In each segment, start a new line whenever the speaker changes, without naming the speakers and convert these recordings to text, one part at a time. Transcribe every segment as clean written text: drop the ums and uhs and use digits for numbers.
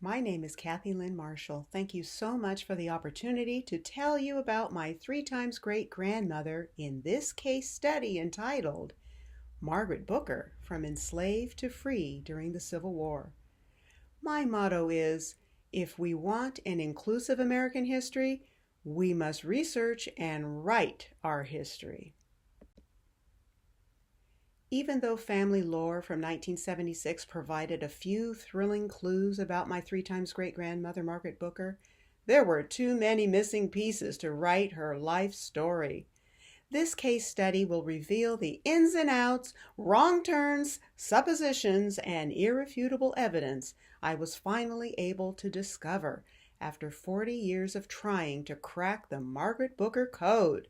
My name is Kathy Lynn Marshall. Thank you so much for the opportunity to tell you about my 3 times great-grandmother in this case study entitled Margaret Booker, From Enslaved to Free During the Civil War. My motto is, if we want an inclusive American history, we must research and write our history. Even though family lore from 1976 provided a few thrilling clues about my 3 times great-grandmother, Margaret Booker, there were too many missing pieces to write her life story. This case study will reveal the ins and outs, wrong turns, suppositions, and irrefutable evidence I was finally able to discover after 40 years of trying to crack the Margaret Booker code.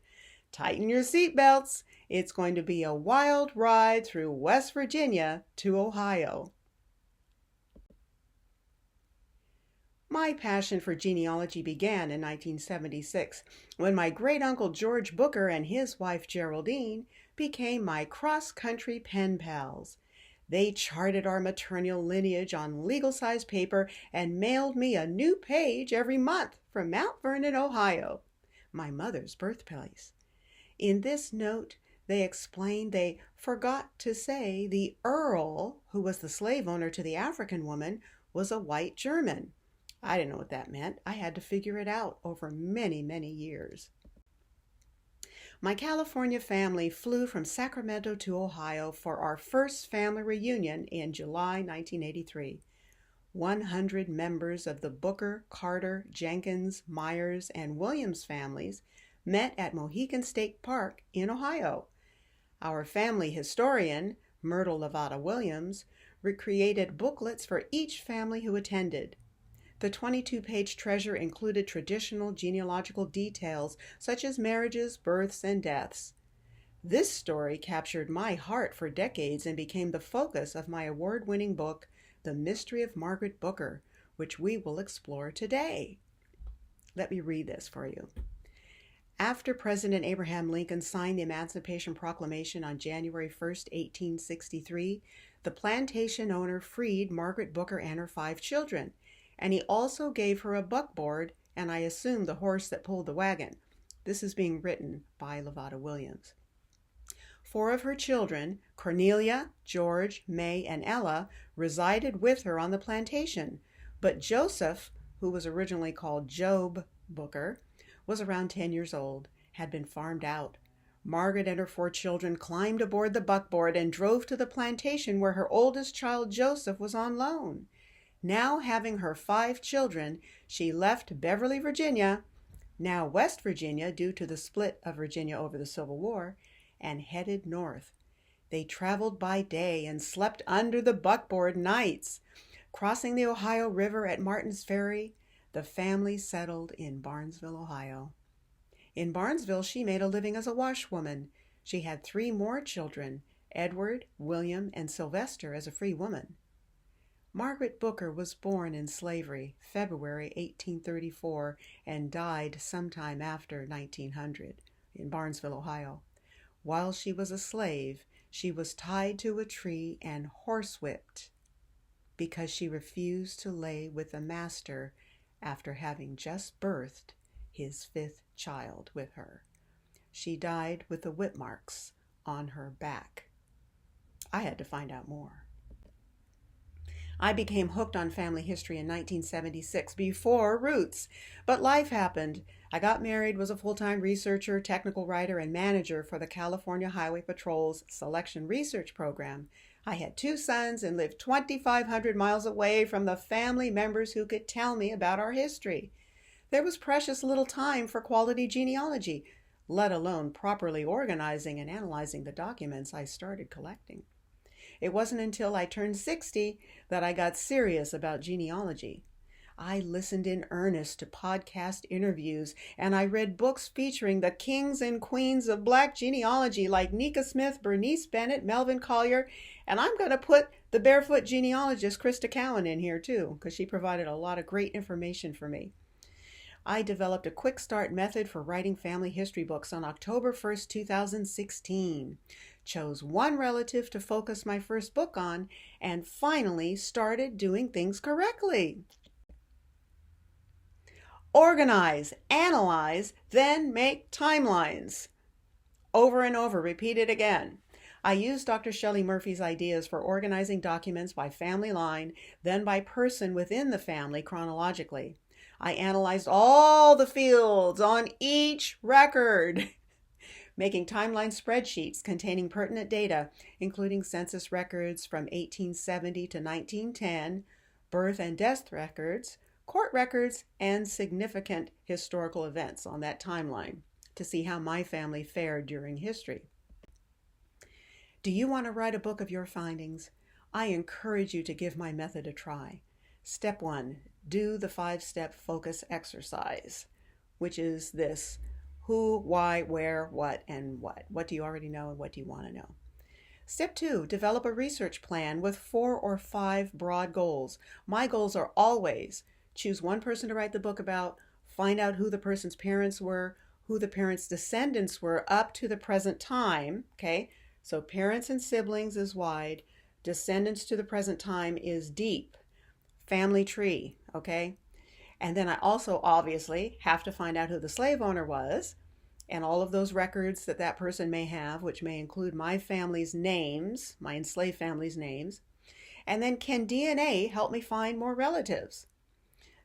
Tighten your seatbelts. It's going to be a wild ride through West Virginia to Ohio. My passion for genealogy began in 1976 when my great-uncle George Booker and his wife Geraldine became my cross-country pen pals. They charted our maternal lineage on legal-size paper and mailed me a new page every month from Mount Vernon, Ohio, my mother's birthplace. In this note, they explained they forgot to say the Earl, who was the slave owner to the African woman, was a white German. I didn't know what that meant. I had to figure it out over many, many years. My California family flew from Sacramento to Ohio for our first family reunion in July 1983. 100 members of the Booker, Carter, Jenkins, Myers, and Williams families met at Mohican State Park in Ohio. Our family historian, Myrtle Lavada Williams, recreated booklets for each family who attended. The 22-page treasure included traditional genealogical details such as marriages, births, and deaths. This story captured my heart for decades and became the focus of my award-winning book, The Mystery of Margaret Booker, which we will explore today. Let me read this for you. After President Abraham Lincoln signed the Emancipation Proclamation on January 1, 1863, the plantation owner freed Margaret Booker and her 5 children, and he also gave her a buckboard and I assume the horse that pulled the wagon. This is being written by Lavada Williams. 4 of her children, Cornelia, George, May, and Ella, resided with her on the plantation, but Joseph, who was originally called Job Booker, was around 10 years old, had been farmed out. Margaret and her 4 children climbed aboard the buckboard and drove to the plantation where her oldest child Joseph was on loan. Now having her 5 children, she left Beverly, Virginia, now West Virginia due to the split of Virginia over the Civil War, and headed north. They traveled by day and slept under the buckboard nights. Crossing the Ohio River at Martin's Ferry, the family settled in Barnesville, Ohio. In Barnesville, she made a living as a washwoman. She had 3 more children, Edward, William, and Sylvester, as a free woman. Margaret Booker was born in slavery, February 1834, and died sometime after 1900 in Barnesville, Ohio. While she was a slave, she was tied to a tree and horsewhipped because she refused to lay with a master after having just birthed his 5th child with her. She died with the whip marks on her back. I had to find out more. I became hooked on family history in 1976 before Roots, but life happened. I got married, was a full-time researcher, technical writer, and manager for the California Highway Patrol's Selection Research Program. I had 2 sons and lived 2,500 miles away from the family members who could tell me about our history. There was precious little time for quality genealogy, let alone properly organizing and analyzing the documents I started collecting. It wasn't until I turned 60 that I got serious about genealogy. I listened in earnest to podcast interviews, and I read books featuring the kings and queens of Black genealogy like Nika Smith, Bernice Bennett, Melvin Collier, and I'm going to put the barefoot genealogist Krista Cowan in here too, because she provided a lot of great information for me. I developed a quick start method for writing family history books on October 1st, 2016. Chose one relative to focus my first book on, and finally started doing things correctly. Organize, analyze, then make timelines. Over and over, repeat it again. I used Dr. Shelley Murphy's ideas for organizing documents by family line, then by person within the family chronologically. I analyzed all the fields on each record, making timeline spreadsheets containing pertinent data, including census records from 1870 to 1910, birth and death records, court records, and significant historical events on that timeline to see how my family fared during history. Do you want to write a book of your findings? I encourage you to give my method a try. Step 1, do the 5-step focus exercise, which is this: who, why, where, what, and what. What do you already know and what do you want to know? Step 2, develop a research plan with 4 or 5 broad goals. My goals are always choose one person to write the book about, find out who the person's parents were, who the parents' descendants were up to the present time, okay? So parents and siblings is wide, descendants to the present time is deep, family tree, okay? And then I also obviously have to find out who the slave owner was and all of those records that that person may have, which may include my family's names, my enslaved family's names. And then can DNA help me find more relatives?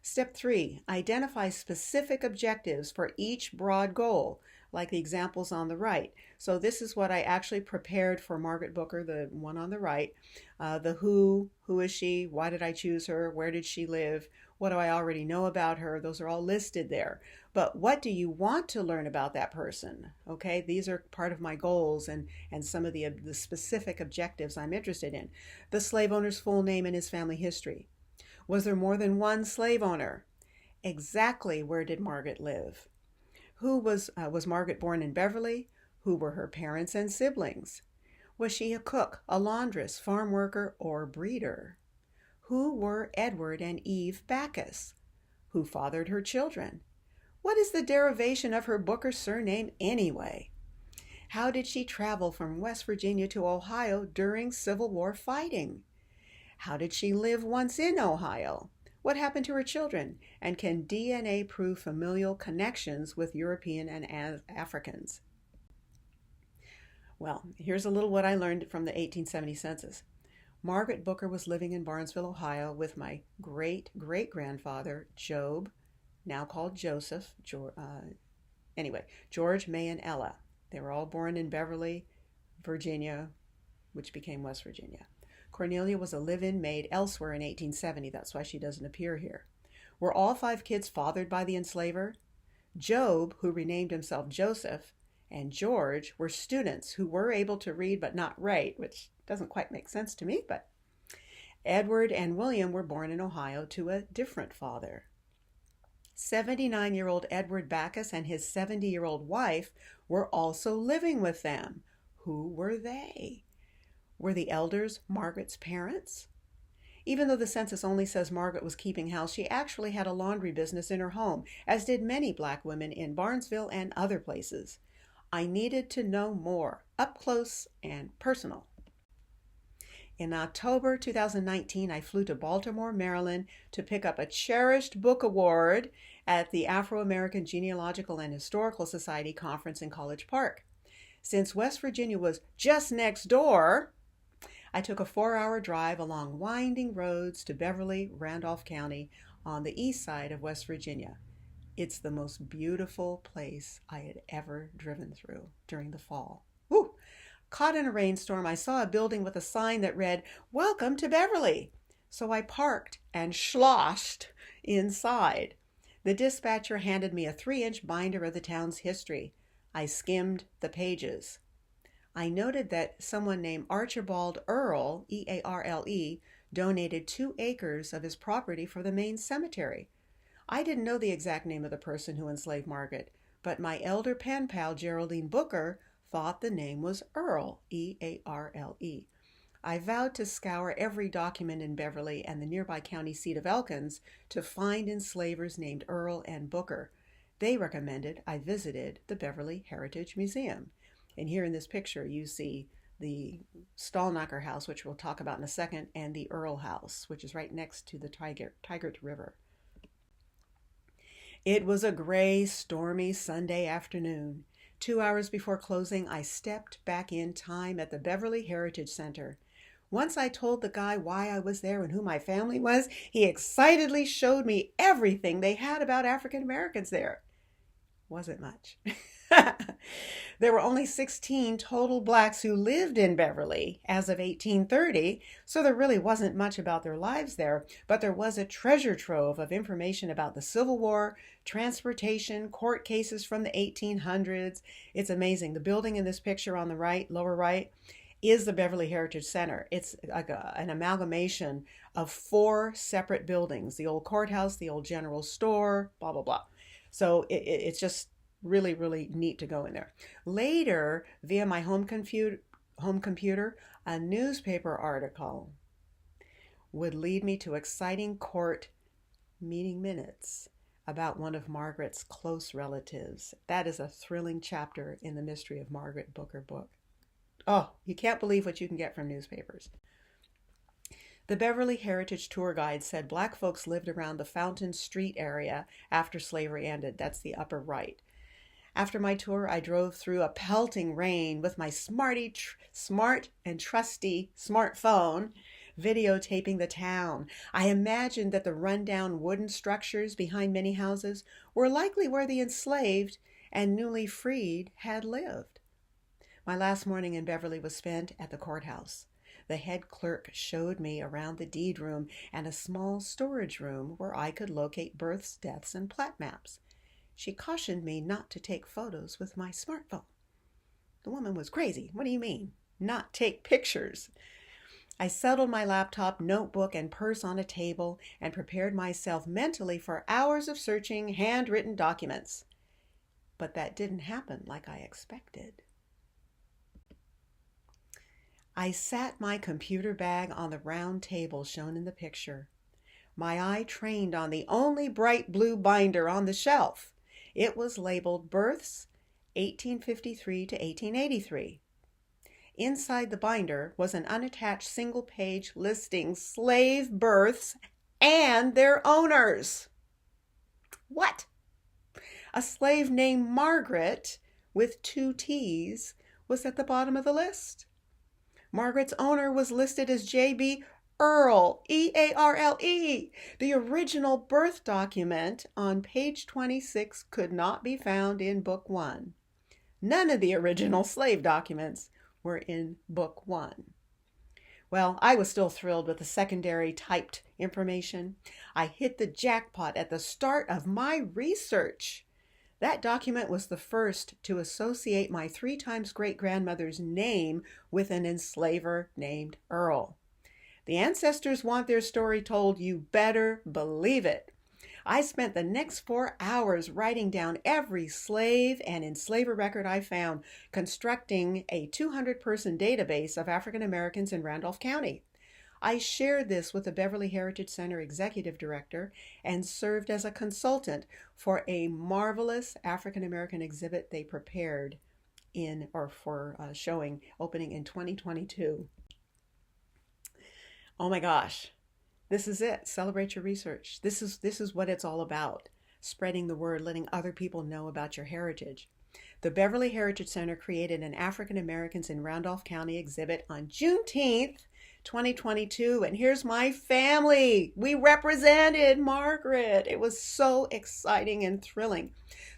Step 3, identify specific objectives for each broad goal, like the examples on the right. So this is what I actually prepared for Margaret Booker, the one on the right. The who is she, why did I choose her, where did she live, what do I already know about her? Those are all listed there. But what do you want to learn about that person? Okay, these are part of my goals and some of the specific objectives I'm interested in. The slave owner's full name and his family history. Was there more than one slave owner? Exactly where did Margaret live? Who was Margaret born in Beverly? Who were her parents and siblings? Was she a cook, a laundress, farm worker, or breeder? Who were Edward and Eve Backus? Who fathered her children? What is the derivation of her Booker surname anyway? How did she travel from West Virginia to Ohio during Civil War fighting? How did she live once in Ohio? What happened to her children? And can DNA prove familial connections with European and Africans? Well, here's a little what I learned from the 1870 census. Margaret Booker was living in Barnesville, Ohio with my great-great-grandfather, Job, now called Joseph, George, May, and Ella. They were all born in Beverly, Virginia, which became West Virginia. Cornelia was a live-in maid elsewhere in 1870. That's why she doesn't appear here. Were all 5 kids fathered by the enslaver? Job, who renamed himself Joseph, and George were students who were able to read but not write, which doesn't quite make sense to me, but Edward and William were born in Ohio to a different father. 79-year-old Edward Backus and his 70-year-old wife were also living with them. Who were they? Were the elders Margaret's parents? Even though the census only says Margaret was keeping house, she actually had a laundry business in her home, as did many Black women in Barnesville and other places. I needed to know more, up close and personal. In October 2019, I flew to Baltimore, Maryland to pick up a cherished book award at the Afro-American Genealogical and Historical Society conference in College Park. Since West Virginia was just next door, I took a 4-hour drive along winding roads to Beverly, Randolph County on the east side of West Virginia. It's the most beautiful place I had ever driven through during the fall. Woo! Caught in a rainstorm, I saw a building with a sign that read, "Welcome to Beverly." So I parked and sloshed inside. The dispatcher handed me a 3-inch binder of the town's history. I skimmed the pages. I noted that someone named Archibald Earle, E-A-R-L-E, donated 2 acres of his property for the main cemetery. I didn't know the exact name of the person who enslaved Margaret, but my elder pen pal Geraldine Booker thought the name was Earle, E-A-R-L-E. I vowed to scour every document in Beverly and the nearby county seat of Elkins to find enslavers named Earle and Booker. They recommended I visited the Beverly Heritage Museum. And here in this picture you see the Stallknocker House, which we'll talk about in a second, and the Earle House, which is right next to the Tigert River. It was a gray, stormy Sunday afternoon. 2 hours before closing, I stepped back in time at the Beverly Heritage Center. Once I told the guy why I was there and who my family was, he excitedly showed me everything they had about African Americans there. Wasn't much. There were only 16 total blacks who lived in Beverly as of 1830, so there really wasn't much about their lives there, but there was a treasure trove of information about the Civil War, transportation, court cases from the 1800s. It's amazing. The building in this picture on the right, lower right, is the Beverly Heritage Center. It's like an amalgamation of 4 separate buildings, the old courthouse, the old general store, blah, blah, blah. So it's just really, really neat to go in there. Later, via my home computer, a newspaper article would lead me to exciting court meeting minutes about one of Margaret's close relatives. That is a thrilling chapter in the Mystery of Margaret Booker book. Oh, you can't believe what you can get from newspapers. The Beverly Heritage tour guide said black folks lived around the Fountain Street area after slavery ended. That's the upper right. After my tour, I drove through a pelting rain with my smart and trusty smartphone, videotaping the town. I imagined that the rundown wooden structures behind many houses were likely where the enslaved and newly freed had lived. My last morning in Beverly was spent at the courthouse. The head clerk showed me around the deed room and a small storage room where I could locate births, deaths, and plat maps. She cautioned me not to take photos with my smartphone. The woman was crazy. What do you mean? Not take pictures. I settled my laptop, notebook, and purse on a table and prepared myself mentally for hours of searching handwritten documents. But that didn't happen like I expected. I sat my computer bag on the round table shown in the picture. My eye trained on the only bright blue binder on the shelf. It was labeled Births 1853 to 1883. Inside the binder was an unattached single page listing slave births and their owners. What? A slave named Margaret with 2 T's was at the bottom of the list. Margaret's owner was listed as J.B. Earle, E-A-R-L-E. The original birth document on page 26 could not be found in Book 1. None of the original slave documents were in Book 1. Well, I was still thrilled with the secondary typed information. I hit the jackpot at the start of my research. That document was the first to associate my 3 times great-grandmother's name with an enslaver named Earle. The ancestors want their story told, you better believe it. I spent the next 4 hours writing down every slave and enslaver record I found, constructing a 200-person database of African Americans in Randolph County. I shared this with the Beverly Heritage Center executive director and served as a consultant for a marvelous African American exhibit they prepared showing opening in 2022. Oh my gosh, this is it. Celebrate your research. This is what it's all about. Spreading the word, letting other people know about your heritage. The Beverly Heritage Center created an African Americans in Randolph County exhibit on Juneteenth, 2022, and here's my family. We represented Margaret. It was so exciting and thrilling.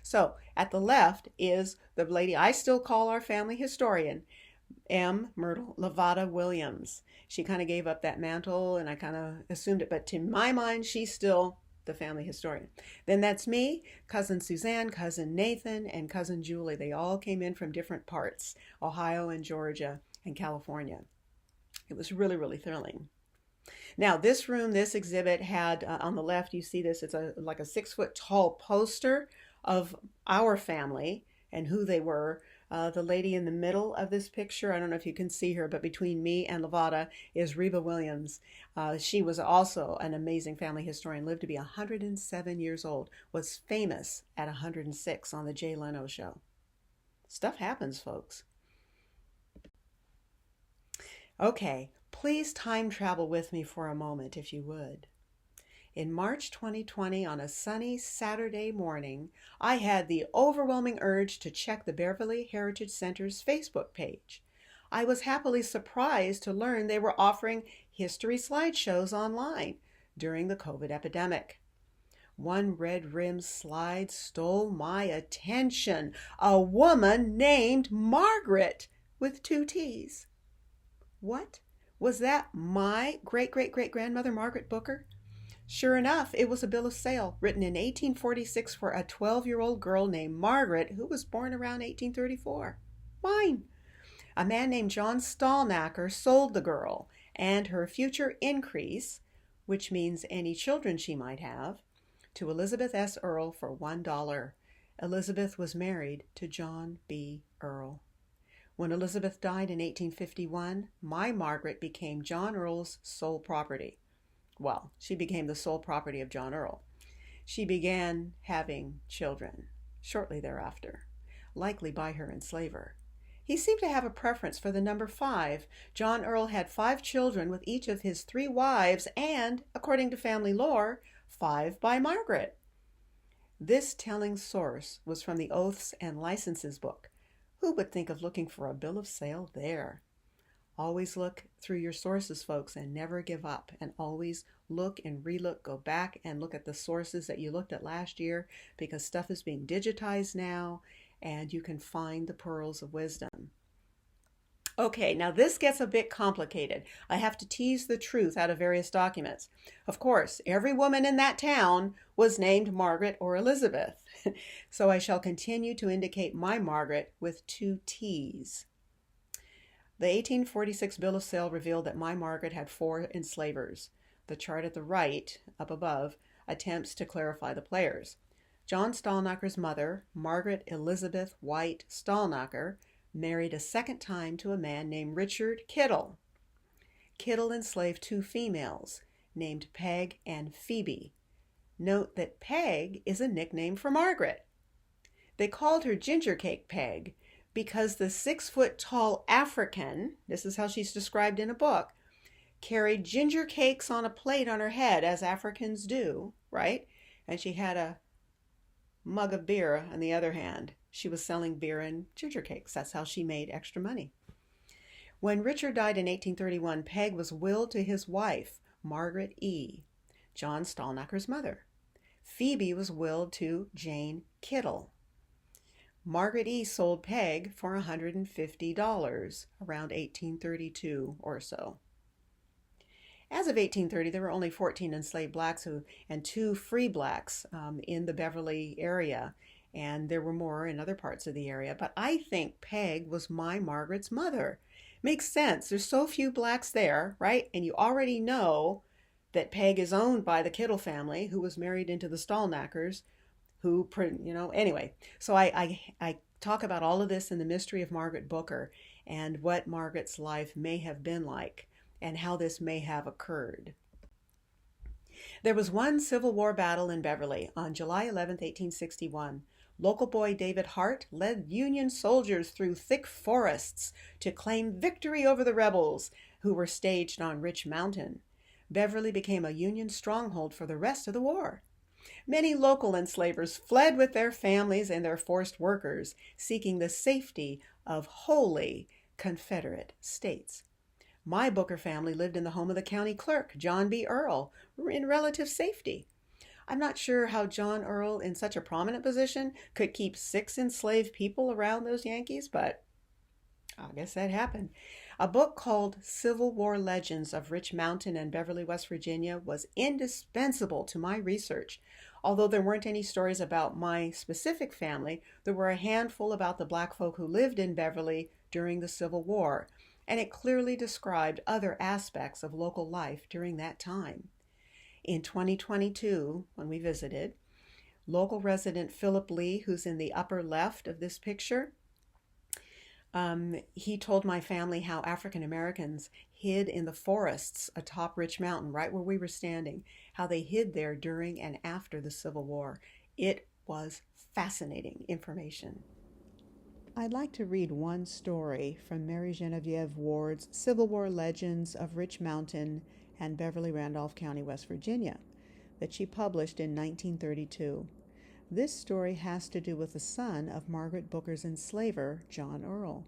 So at the left is the lady I still call our family historian, M. Myrtle Lavada Williams. She kind of gave up that mantle and I kind of assumed it, but to my mind, she's still the family historian. Then that's me, cousin Suzanne, cousin Nathan, and cousin Julie. They all came in from different parts, Ohio and Georgia and California. It was really, really thrilling. Now this room, this exhibit had, on the left, you see this, it's like a 6-foot tall poster of our family and who they were. The lady in the middle of this picture, I don't know if you can see her, but between me and Lavada is Reba Williams. She was also an amazing family historian, lived to be 107 years old, was famous at 106 on the Jay Leno show. Stuff happens, folks. Okay, please time travel with me for a moment, if you would. In March 2020, on a sunny Saturday morning, I had the overwhelming urge to check the Beverly Heritage Center's Facebook page. I was happily surprised to learn they were offering history slideshows online during the COVID epidemic. One red rimmed slide stole my attention. A woman named Margaret with two T's. What? Was that my great great great grandmother, Margaret Booker? Sure enough, it was a bill of sale written in 1846 for a 12-year-old girl named Margaret who was born around 1834. Mine. A man named John Stallnacker sold the girl and her future increase, which means any children she might have, to Elizabeth S. Earl for $1. Elizabeth was married to John B. Earl. When Elizabeth died in 1851, my Margaret became John Earl's sole property. Well, she became the sole property of John Earl. She began having children shortly thereafter, likely by her enslaver. He seemed to have a preference for the number 5. John Earl had 5 children with each of his 3 wives and, according to family lore, 5 by Margaret. This telling source was from the Oaths and Licenses book. Who would think of looking for a bill of sale there? Always look through your sources, folks, and never give up. And always look and relook, go back and look at the sources that you looked at last year, because stuff is being digitized now and you can find the pearls of wisdom. Okay, now this gets a bit complicated. I have to tease the truth out of various documents. Of course, every woman in that town was named Margaret or Elizabeth. So I shall continue to indicate my Margaret with 2 T's. The 1846 bill of sale revealed that my Margaret had 4 enslavers. The chart at the right, up above, attempts to clarify the players. John Stallnacker's mother, Margaret Elizabeth White Stallnacker, married a second time to a man named Richard Kittle. Kittle enslaved 2 females, named Peg and Phoebe. Note that Peg is a nickname for Margaret. They called her Ginger Cake Peg because the 6-foot-tall African, this is how she's described in a book, carried ginger cakes on a plate on her head, as Africans do, right? And she had a mug of beer on the other hand. She was selling beer and ginger cakes. That's how she made extra money. When Richard died in 1831, Peg was willed to his wife, Margaret E., John Stallnacker's mother. Phoebe was willed to Jane Kittle. Margaret E. sold Peg for $150, around 1832 or so. As of 1830, there were only 14 enslaved blacks and 2 free blacks in the Beverly area, and there were more in other parts of the area. But I think Peg was my Margaret's mother. Makes sense. There's so few blacks there, right? And you already know that Peg is owned by the Kittle family, who was married into the Stallnackers, who, anyway. So I talk about all of this in The Mystery of Margaret Booker and what Margaret's life may have been like and how this may have occurred. There was one Civil War battle in Beverly on July 11, 1861. Local boy David Hart led Union soldiers through thick forests to claim victory over the rebels, who were staged on Rich Mountain. Beverly became a Union stronghold for the rest of the war. Many local enslavers fled with their families and their forced workers, seeking the safety of wholly Confederate states. My Booker family lived in the home of the county clerk, John B. Earl, in relative safety. I'm not sure how John Earl, in such a prominent position, could keep 6 enslaved people around those Yankees, but I guess that happened. A book called Civil War Legends of Rich Mountain and Beverly, West Virginia was indispensable to my research. Although there weren't any stories about my specific family, there were a handful about the black folk who lived in Beverly during the Civil War, and it clearly described other aspects of local life during that time. In 2022, when we visited, local resident Philip Lee, who's in the upper left of this picture, he told my family how African Americans hid in the forests atop Rich Mountain, right where we were standing, how they hid there during and after the Civil War. It was fascinating information. I'd like to read one story from Mary Genevieve Ward's Civil War Legends of Rich Mountain and Beverly Randolph County, West Virginia. that she published in 1932. This story has to do with the son of Margaret Booker's enslaver, John Earl.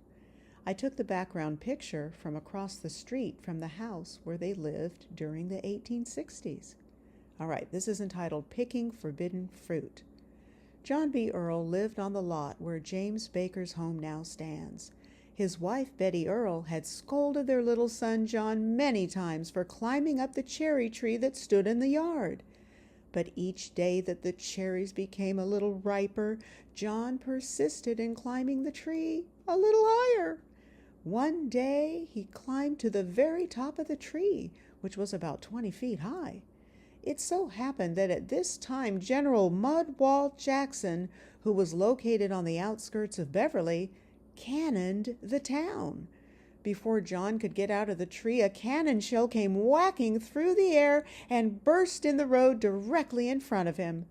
I took the background picture from across the street from the house where they lived during the 1860s. All right, this is entitled Picking Forbidden Fruit. John B. Earl lived on the lot where James Baker's home now stands. His wife, Betty Earl, had scolded their little son John many times for climbing up the cherry tree that stood in the yard. But each day that the cherries became a little riper, John persisted in climbing the tree a little higher. One day he climbed to the very top of the tree, which was about 20 feet high. It so happened that at this time General Mudwall Jackson, who was located on the outskirts of Beverly, cannoned the town. Before John could get out of the tree, a cannon shell came whacking through the air and burst in the road directly in front of him.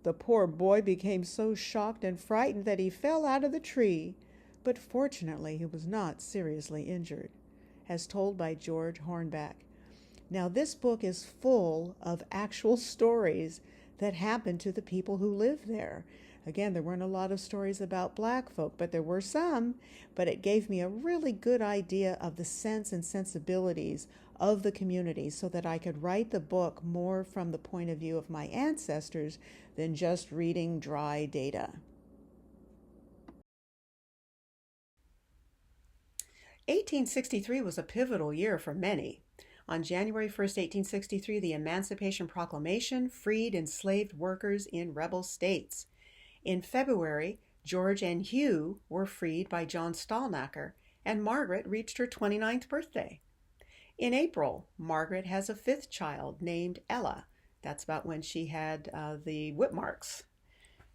The poor boy became so shocked and frightened that he fell out of the tree, but fortunately he was not seriously injured, as told by George Hornback. Now, this book is full of actual stories that happened to the people who lived there. Again, there weren't a lot of stories about black folk, but there were some. But it gave me a really good idea of the sense and sensibilities of the community so that I could write the book more from the point of view of my ancestors than just reading dry data. 1863 was a pivotal year for many. On January 1st, 1863, the Emancipation Proclamation freed enslaved workers in rebel states. In February, George and Hugh were freed by John Stallnacker, and Margaret reached her 29th birthday. In April, Margaret has a fifth child named Ella. That's about when she had the whip marks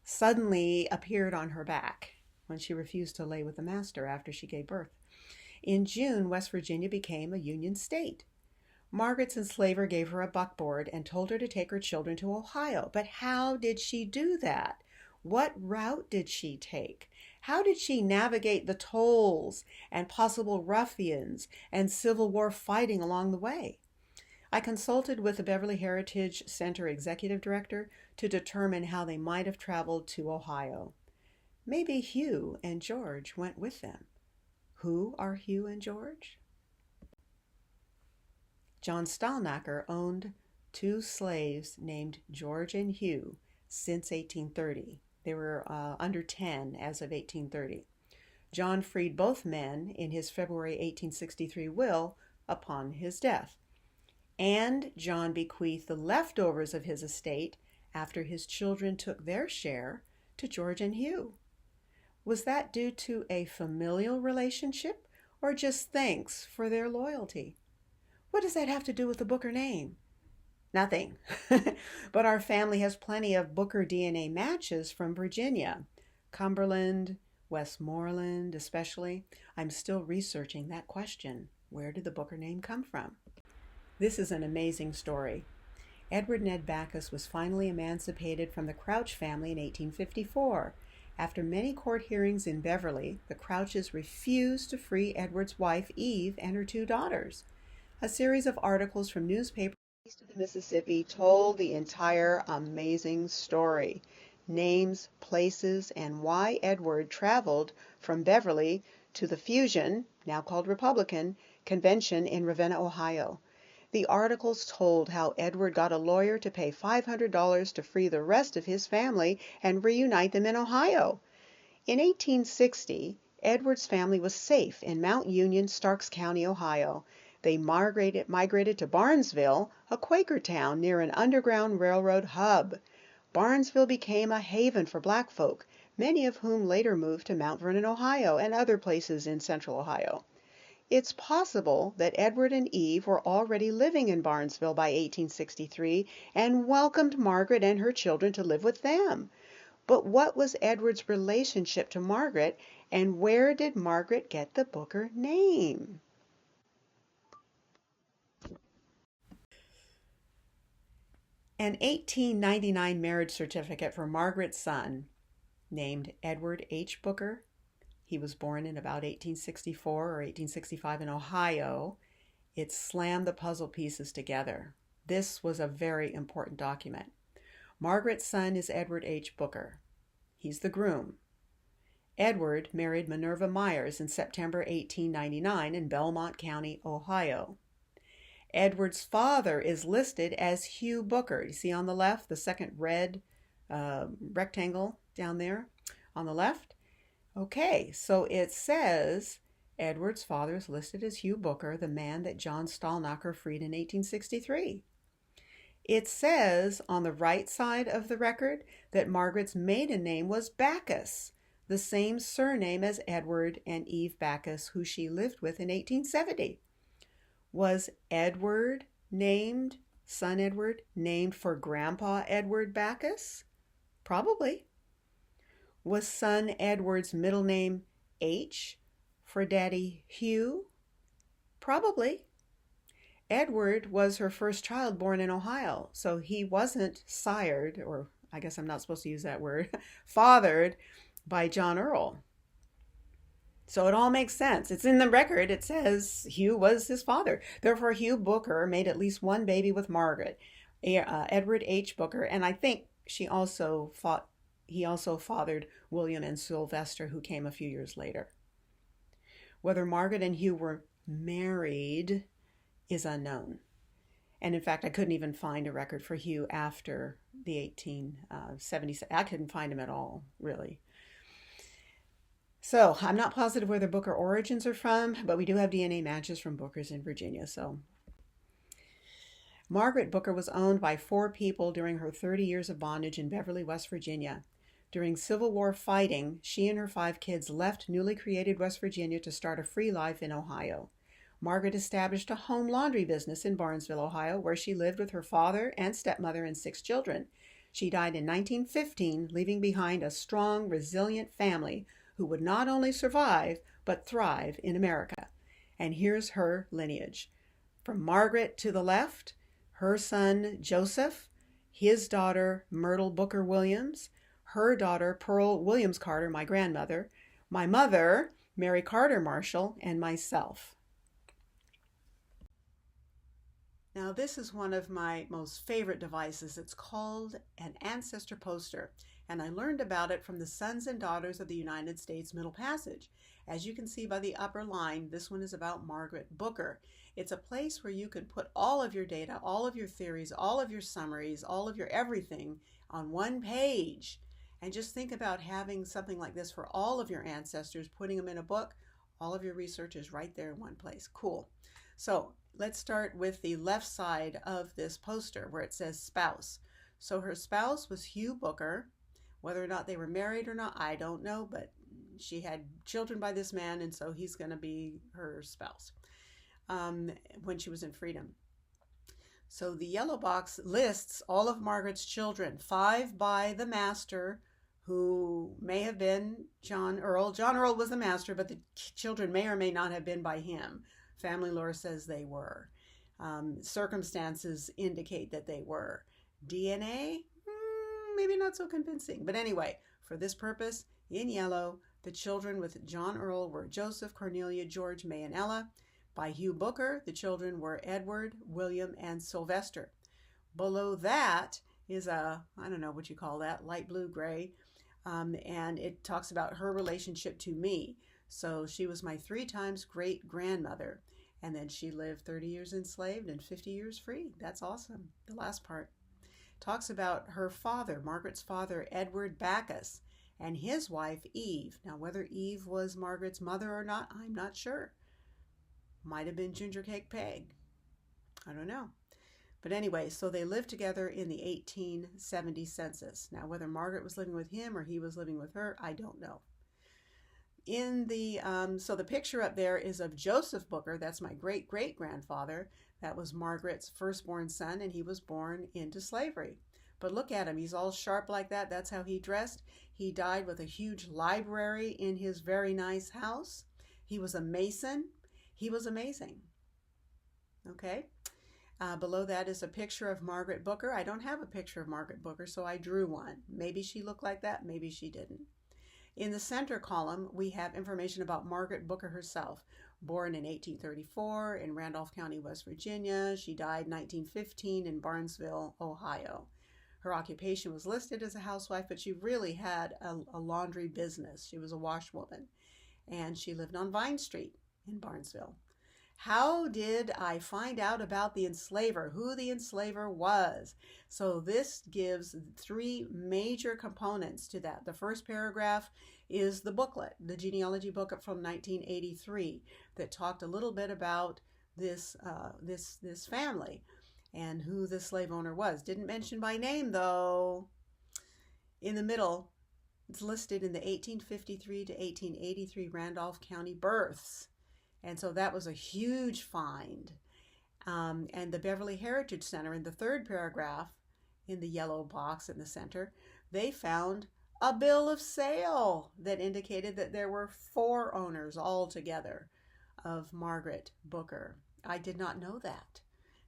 suddenly appeared on her back when she refused to lay with the master after she gave birth. In June, West Virginia became a Union state. Margaret's enslaver gave her a buckboard and told her to take her children to Ohio. But how did she do that? What route did she take? How did she navigate the tolls and possible ruffians and Civil War fighting along the way? I consulted with the Beverly Heritage Center executive director to determine how they might have traveled to Ohio. Maybe Hugh and George went with them. Who are Hugh and George? John Stallnacker owned two slaves named George and Hugh since 1830. They were under 10 as of 1830. John freed both men in his February 1863 will upon his death. And John bequeathed the leftovers of his estate after his children took their share to George and Hugh. Was that due to a familial relationship or just thanks for their loyalty? What does that have to do with the Booker name? Nothing. But our family has plenty of Booker DNA matches from Virginia, Cumberland, Westmoreland especially. I'm still researching that question. Where did the Booker name come from? This is an amazing story. Edward Ned Backus was finally emancipated from the Crouch family in 1854. After many court hearings in Beverly, the Crouches refused to free Edward's wife, Eve, and her two daughters. A series of articles from newspapers east of the Mississippi told the entire amazing story. Names, places, and why Edward traveled from Beverly to the Fusion, now called Republican, convention in Ravenna, Ohio. The articles told how Edward got a lawyer to pay $500 to free the rest of his family and reunite them in Ohio. In 1860, Edward's family was safe in Mount Union, Starks County, Ohio. They migrated to Barnesville, a Quaker town near an Underground Railroad hub. Barnesville became a haven for black folk, many of whom later moved to Mount Vernon, Ohio, and other places in central Ohio. It's possible that Edward and Eve were already living in Barnesville by 1863 and welcomed Margaret and her children to live with them. But what was Edward's relationship to Margaret, and where did Margaret get the Booker name? An 1899 marriage certificate for Margaret's son, named Edward H. Booker. He was born in about 1864 or 1865 in Ohio. It slammed the puzzle pieces together. This was a very important document. Margaret's son is Edward H. Booker. He's the groom. Edward married Minerva Myers in September 1899 in Belmont County, Ohio. Edward's father is listed as Hugh Booker. You see on the left, the second red rectangle down there on the left? Okay, so it says Edward's father is listed as Hugh Booker, the man that John Stallnacher freed in 1863. It says on the right side of the record that Margaret's maiden name was Backus, the same surname as Edward and Eve Backus, who she lived with in 1870. Was Edward named, son Edward, named for Grandpa Edward Backus? Probably. Was son Edward's middle name H for Daddy Hugh? Probably. Edward was her first child born in Ohio, so he wasn't sired, or I guess I'm not supposed to use that word, fathered by John Earl. So it all makes sense. It's in the record. It says Hugh was his father. Therefore, Hugh Booker made at least one baby with Margaret, Edward H. Booker, and I think he also fathered William and Sylvester, who came a few years later. Whether Margaret and Hugh were married is unknown. And in fact, I couldn't even find a record for Hugh after the 1870s. I couldn't find him at all, really. So I'm not positive where the Booker origins are from, but we do have DNA matches from Bookers in Virginia. So Margaret Booker was owned by 4 people during her 30 years of bondage in Beverly, West Virginia. During Civil War fighting, she and her 5 kids left newly created West Virginia to start a free life in Ohio. Margaret established a home laundry business in Barnesville, Ohio, where she lived with her father and stepmother and 6 children. She died in 1915, leaving behind a strong, resilient family who would not only survive, but thrive in America. And here's her lineage. From Margaret to the left, her son Joseph, his daughter Myrtle Booker Williams, her daughter Pearl Williams Carter, my grandmother, my mother, Mary Carter Marshall, and myself. Now this is one of my most favorite devices. It's called an ancestor poster, and I learned about it from the Sons and Daughters of the United States Middle Passage. As you can see by the upper line, this one is about Margaret Booker. It's a place where you can put all of your data, all of your theories, all of your summaries, all of your everything on one page. And just think about having something like this for all of your ancestors, putting them in a book. All of your research is right there in one place. Cool. So let's start with the left side of this poster where it says spouse. So her spouse was Hugh Booker. Whether or not they were married or not, I don't know, but she had children by this man, and so he's going to be her spouse when she was in freedom. So the yellow box lists all of Margaret's children, 5 by the master, who may have been John Earl. John Earl was the master, but the children may or may not have been by him. Family lore says they were. Circumstances indicate that they were. DNA? Maybe not so convincing. But anyway, for this purpose, in yellow, the children with John Earl were Joseph, Cornelia, George, May, and Ella. By Hugh Booker, the children were Edward, William, and Sylvester. Below that is I don't know what you call that, light blue gray, and it talks about her relationship to me. So she was my 3 times great-grandmother, and then she lived 30 years enslaved and 50 years free. That's awesome. The last part talks about her father, Margaret's father, Edward Backus, and his wife, Eve. Now, whether Eve was Margaret's mother or not, I'm not sure. Might have been Ginger Cake Peg. I don't know. But anyway, so they lived together in the 1870 census. Now, whether Margaret was living with him or he was living with her, I don't know. In the so the picture up there is of Joseph Booker. That's my great-great-grandfather. That was Margaret's firstborn son, and he was born into slavery. But look at him. He's all sharp like that. That's how he dressed. He died with a huge library in his very nice house. He was a Mason. He was amazing. Okay. Below that is a picture of Margaret Booker. I don't have a picture of Margaret Booker, so I drew one. Maybe she looked like that. Maybe she didn't. In the center column, we have information about Margaret Booker herself. born in 1834 in Randolph County, West Virginia. She died in 1915 in Barnesville, Ohio. Her occupation was listed as a housewife, but she really had a laundry business. She was a washwoman, and she lived on Vine Street in Barnesville. How did I find out about the enslaver, who the enslaver was? So this gives three major components to that. The first paragraph is the booklet, the genealogy booklet from 1983 that talked a little bit about this family and who the slave owner was. Didn't mention by name, though. In the middle, it's listed in the 1853 to 1883 Randolph County births. And so that was a huge find. And the Beverly Heritage Center, in the third paragraph, in the yellow box in the center, they found a bill of sale that indicated that there were 4 owners altogether of Margaret Booker. I did not know that.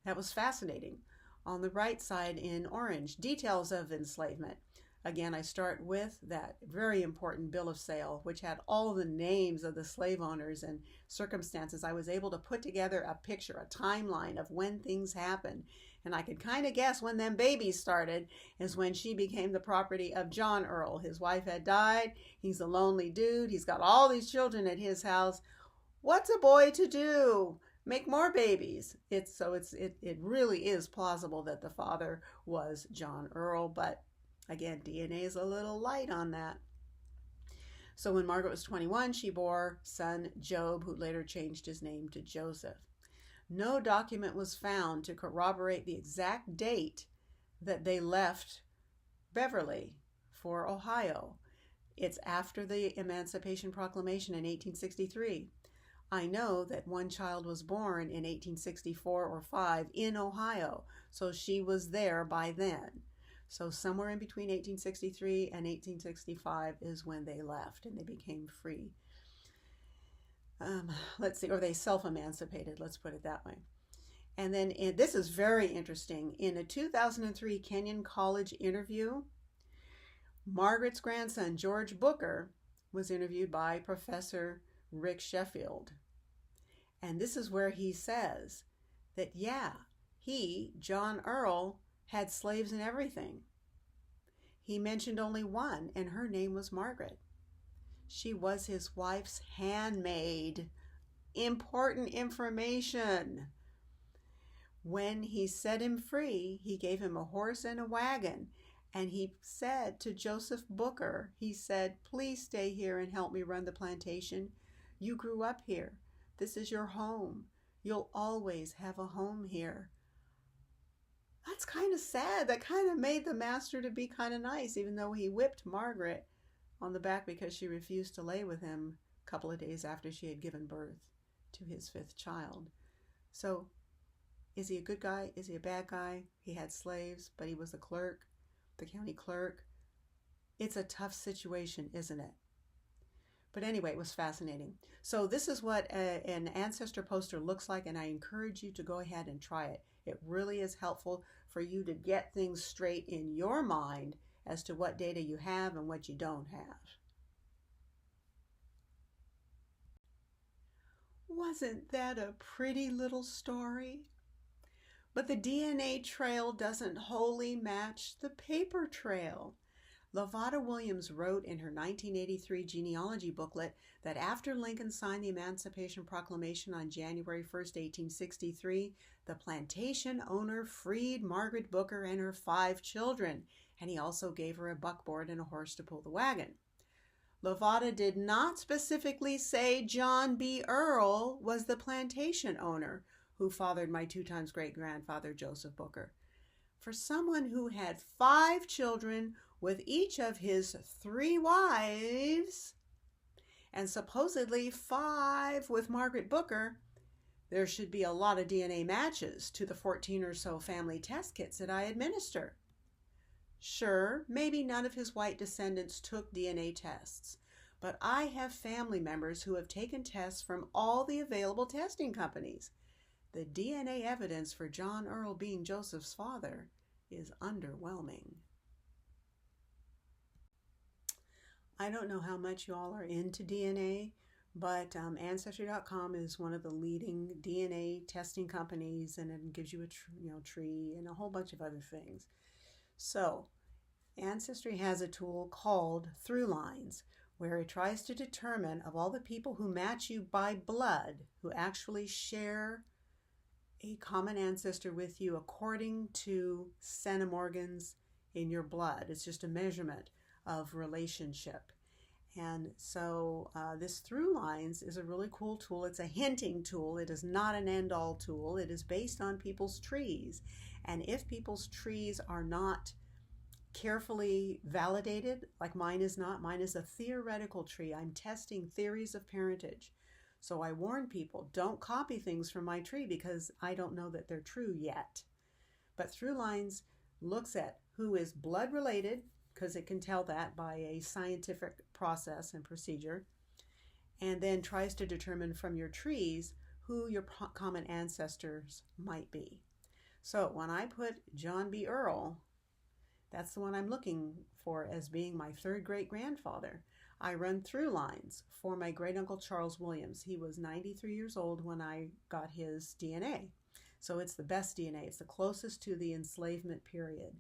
That was fascinating. On the right side in orange, details of enslavement. Again, I start with that very important bill of sale, which had all the names of the slave owners and circumstances. I was able to put together a picture, a timeline of when things happened. And I could kind of guess when them babies started is when she became the property of John Earl. His wife had died. He's a lonely dude. He's got all these children at his house. What's a boy to do? Make more babies. It really is plausible that the father was John Earl, but again, DNA is a little light on that. So when Margaret was 21, she bore son Job, who later changed his name to Joseph. No document was found to corroborate the exact date that they left Beverly for Ohio. It's after the Emancipation Proclamation in 1863. I know that one child was born in 1864 or 5 in Ohio, so she was there by then. So somewhere in between 1863 and 1865 is when they left and they became free. Let's see, or they self-emancipated, let's put it that way. And then this is very interesting. In a 2003 Kenyon College interview, Margaret's grandson, George Booker, was interviewed by Professor Rick Sheffield. And this is where he says that, yeah, he, John Earl, had slaves and everything. He mentioned only one, and her name was Margaret. She was his wife's handmaid. Important information. When he set him free, he gave him a horse and a wagon, and he said to Joseph Booker, he said, "Please stay here and help me run the plantation. You grew up here. This is your home. You'll always have a home here." That's kind of sad. That kind of made the master to be kind of nice, even though he whipped Margaret on the back because she refused to lay with him a couple of days after she had given birth to his 5th child. So, is he a good guy? Is he a bad guy? He had slaves, but he was the clerk, the county clerk. It's a tough situation, isn't it? But anyway, it was fascinating. So this is what an ancestor poster looks like, and I encourage you to go ahead and try it. It really is helpful for you to get things straight in your mind as to what data you have and what you don't have. Wasn't that a pretty little story? But the DNA trail doesn't wholly match the paper trail. Lovatta Williams wrote in her 1983 genealogy booklet that after Lincoln signed the Emancipation Proclamation on January 1st, 1863, the plantation owner freed Margaret Booker and her 5 children, and he also gave her a buckboard and a horse to pull the wagon. Lovatta did not specifically say John B. Earl was the plantation owner who fathered my 2 times great-grandfather Joseph Booker. For someone who had 5 children with each of his 3 wives, and supposedly 5 with Margaret Booker, there should be a lot of DNA matches to the 14 or so family test kits that I administer. Sure, maybe none of his white descendants took DNA tests, but I have family members who have taken tests from all the available testing companies. The DNA evidence for John Earl being Joseph's father is underwhelming. I don't know how much you all are into DNA, But Ancestry.com is one of the leading DNA testing companies, and it gives you a tree and a whole bunch of other things. So Ancestry has a tool called Through Lines, where it tries to determine of all the people who match you by blood, who actually share a common ancestor with you according to centimorgans in your blood. It's just a measurement of relationship. And so this Through Lines is a really cool tool. It's a hinting tool. It is not an end-all tool. It is based on people's trees. And if people's trees are not carefully validated, like mine is not, mine is a theoretical tree. I'm testing theories of parentage. So I warn people, don't copy things from my tree because I don't know that they're true yet. But Through Lines looks at who is blood related, because it can tell that by a scientific process and procedure, and then tries to determine from your trees who your common ancestors might be. So when I put John B. Earl, that's the one I'm looking for as being my third great-grandfather. I run Through Lines for my great-uncle Charles Williams. He was 93 years old when I got his DNA. So it's the best DNA. It's the closest to the enslavement period.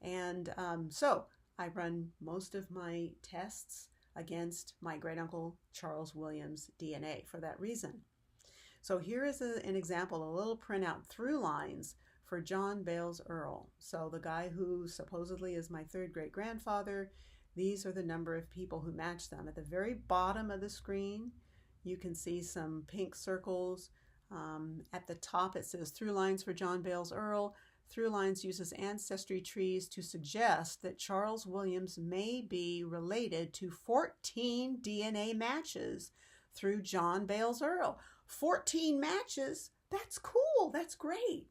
And so I run most of my tests against my great-uncle Charles Williams' DNA for that reason. So here is an example, a little printout Through Lines for John Bales Earl. So the guy who supposedly is my third great-grandfather, these are the number of people who match them. At the very bottom of the screen, you can see some pink circles. At the top, it says Through Lines for John Bales Earl. Through Lines uses ancestry trees to suggest that Charles Williams may be related to 14 DNA matches through John Bales Earl. 14 matches? That's cool. That's great.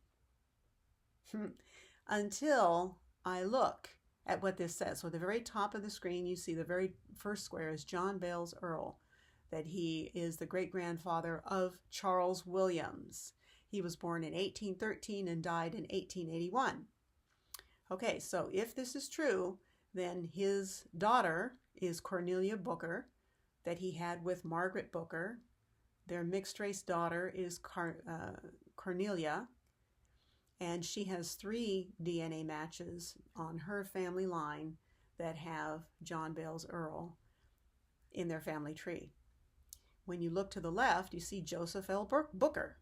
Until I look at what this says. So at the very top of the screen, you see the very first square is John Bales Earl, that he is the great-grandfather of Charles Williams. He was born in 1813 and died in 1881. Okay, so if this is true, then his daughter is Cornelia Booker, that he had with Margaret Booker. Their mixed-race daughter is Cornelia, and she has 3 DNA matches on her family line that have John Bales Earl in their family tree. When you look to the left, you see Joseph L. Booker.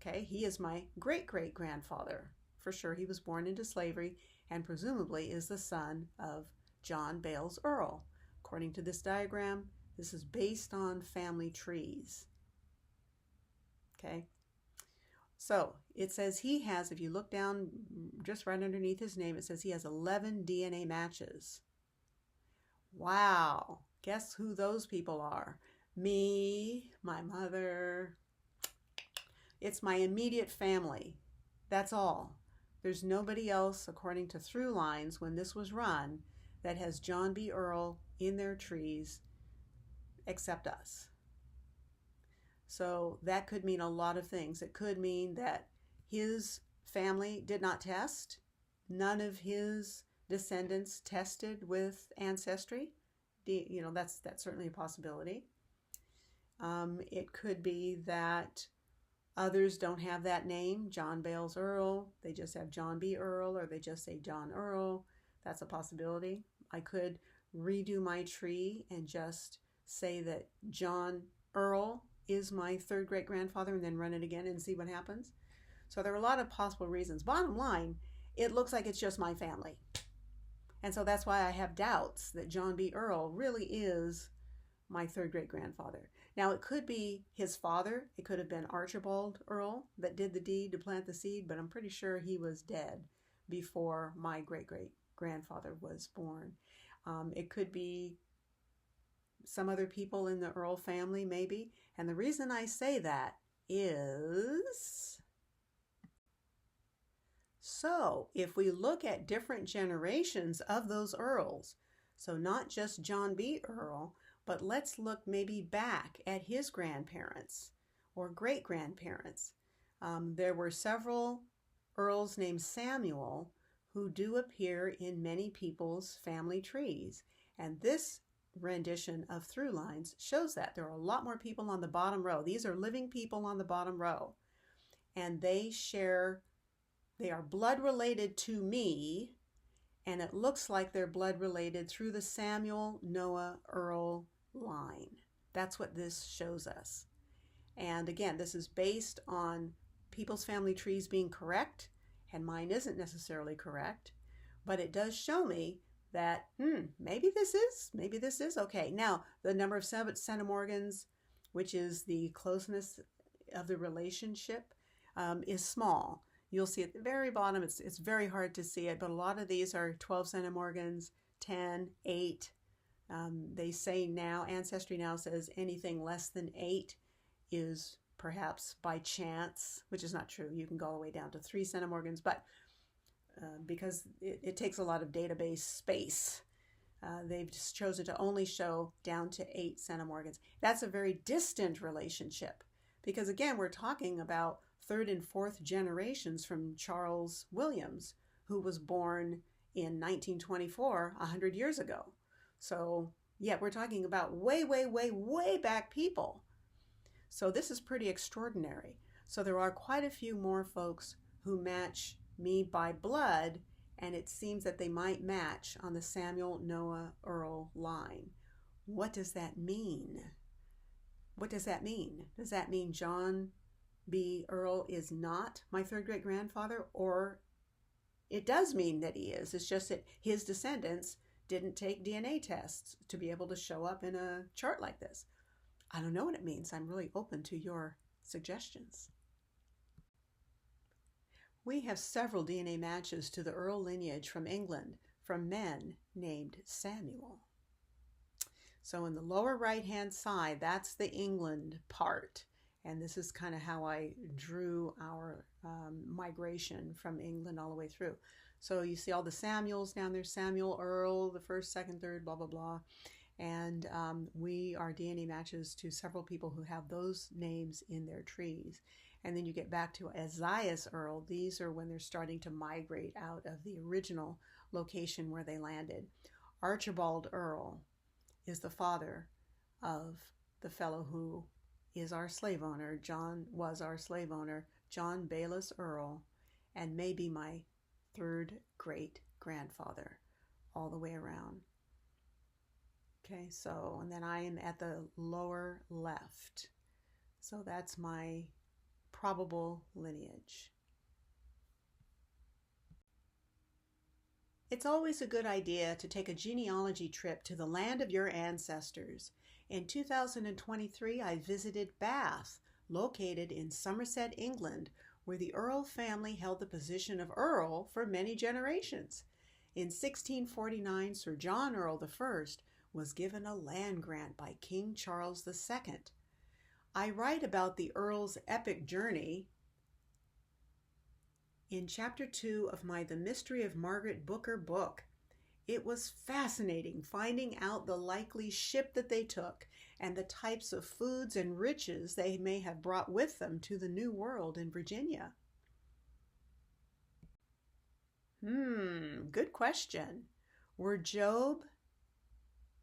Okay, he is my great-great-grandfather. For sure, he was born into slavery and presumably is the son of John Bales Earl. According to this diagram, this is based on family trees. Okay, so it says he has, if you look down just right underneath his name, it says he has 11 DNA matches. Wow, guess who those people are? Me, my mother. It's my immediate family. That's all. There's nobody else, according to Through Lines, when this was run, that has John B. Earl in their trees except us. So that could mean a lot of things. It could mean that his family did not test. None of his descendants tested with Ancestry. That's certainly a possibility. It could be that others don't have that name, John Bales Earl. They just have John B. Earl, or they just say John Earl. That's a possibility. I could redo my tree and just say that John Earl is my third great-grandfather and then run it again and see what happens. So there are a lot of possible reasons. Bottom line, it looks like it's just my family. And so that's why I have doubts that John B. Earl really is my third great-grandfather. Now, it could be his father. It could have been Archibald Earl that did the deed to plant the seed, but I'm pretty sure he was dead before my great-great-grandfather was born. It could be some other people in the Earl family, maybe. And the reason I say that is, so if we look at different generations of those Earls, so not just John B. Earl, but let's look maybe back at his grandparents or great-grandparents. There were several Earls named Samuel who do appear in many people's family trees. And this rendition of through lines shows that. There are a lot more people on the bottom row. These are living people on the bottom row. And they are blood related to me, and it looks like they're blood related through the Samuel Noah Earl line. That's what this shows us. And again, this is based on people's family trees being correct, and mine isn't necessarily correct, but it does show me that maybe this is okay. Now, the number of centimorgans, which is the closeness of the relationship, is small. You'll see at the very bottom, it's very hard to see it, but a lot of these are 12 centimorgans, 10, 8. They say now, Ancestry Now says anything less than 8 is perhaps by chance, which is not true. You can go all the way down to 3 centimorgans, but because it takes a lot of database space, they've just chosen to only show down to 8 centimorgans. That's a very distant relationship because, again, we're talking about 3rd and 4th generations from Charles Williams, who was born in 1924, 100 years ago. So, yeah, we're talking about way, way, way, way back people. So this is pretty extraordinary. So there are quite a few more folks who match me by blood, and it seems that they might match on the Samuel Noah Earl line. What does that mean? What does that mean? Does that mean John B. Earl is not my 3rd great grandfather, or it does mean that he is? It's just that his descendants didn't take DNA tests to be able to show up in a chart like this. I don't know what it means. I'm really open to your suggestions. We have several DNA matches to the Earl lineage from England from men named Samuel. So in the lower right-hand side, that's the England part. And this is kind of how I drew our migration from England all the way through. So you see all the Samuels down there, Samuel Earl, the 1st, 2nd, 3rd, blah, blah, blah. And we are DNA matches to several people who have those names in their trees. And then you get back to Esaias Earl. These are when they're starting to migrate out of the original location where they landed. Archibald Earl is the father of the fellow who is our slave owner. John was our slave owner, John Bayless Earl, and maybe my 3rd great grandfather all the way around. Okay, so, and then I am at the lower left. So that's my probable lineage. It's always a good idea to take a genealogy trip to the land of your ancestors. In 2023, I visited Bath, located in Somerset, England, where the Earl family held the position of Earl for many generations. In 1649, Sir John Earl I was given a land grant by King Charles II. I write about the Earl's epic journey in Chapter 2 of my The Mystery of MargaretBooker book. It was fascinating finding out the likely ship that they took and the types of foods and riches they may have brought with them to the New World in Virginia. Good question. Were Job,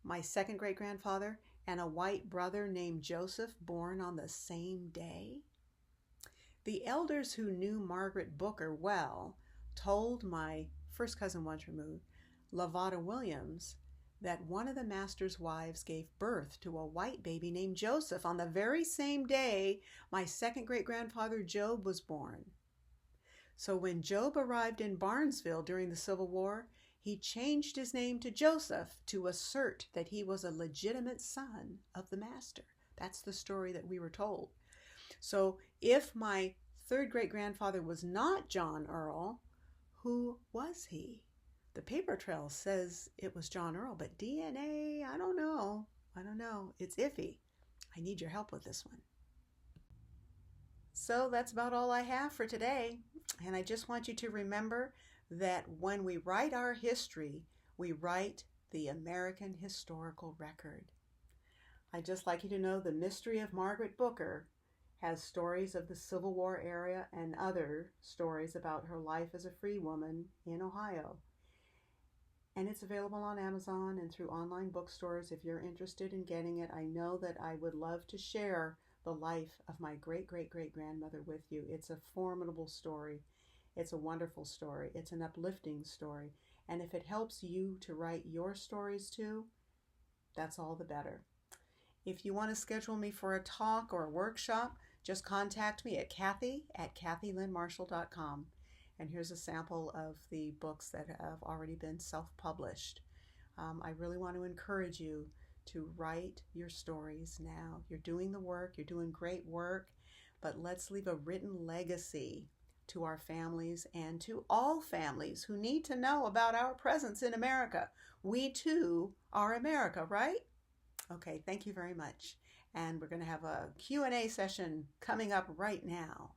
my 2nd great grandfather, and a white brother named Joseph born on the same day? The elders who knew Margaret Booker well told my first cousin once removed, Lavada Williams, that one of the master's wives gave birth to a white baby named Joseph on the very same day my 2nd great grandfather Job was born. So when Job arrived in Barnesville during the Civil War, he changed his name to Joseph to assert that he was a legitimate son of the master. That's the story that we were told. So if my 3rd great grandfather was not John Earl, who was he? The paper trail says it was John Earl, but DNA, I don't know. It's iffy. I need your help with this one. So that's about all I have for today. And I just want you to remember that when we write our history, we write the American historical record. I'd just like you to know the Mystery of Margaret Booker has stories of the Civil War era and other stories about her life as a free woman in Ohio. And it's available on Amazon and through online bookstores if you're interested in getting it. I know that I would love to share the life of my great great great grandmother with you. It's a formidable story. It's a wonderful story. It's an uplifting story. And if it helps you to write your stories too, that's all the better. If you want to schedule me for a talk or a workshop, just contact me at Kathy@KathyLynnMarshall.com. And here's a sample of the books that have already been self-published. I really want to encourage you to write your stories now. You're doing the work, you're doing great work, but let's leave a written legacy to our families and to all families who need to know about our presence in America. We too are America, right? Okay, thank you very much. And we're going to have a Q&A session coming up right now.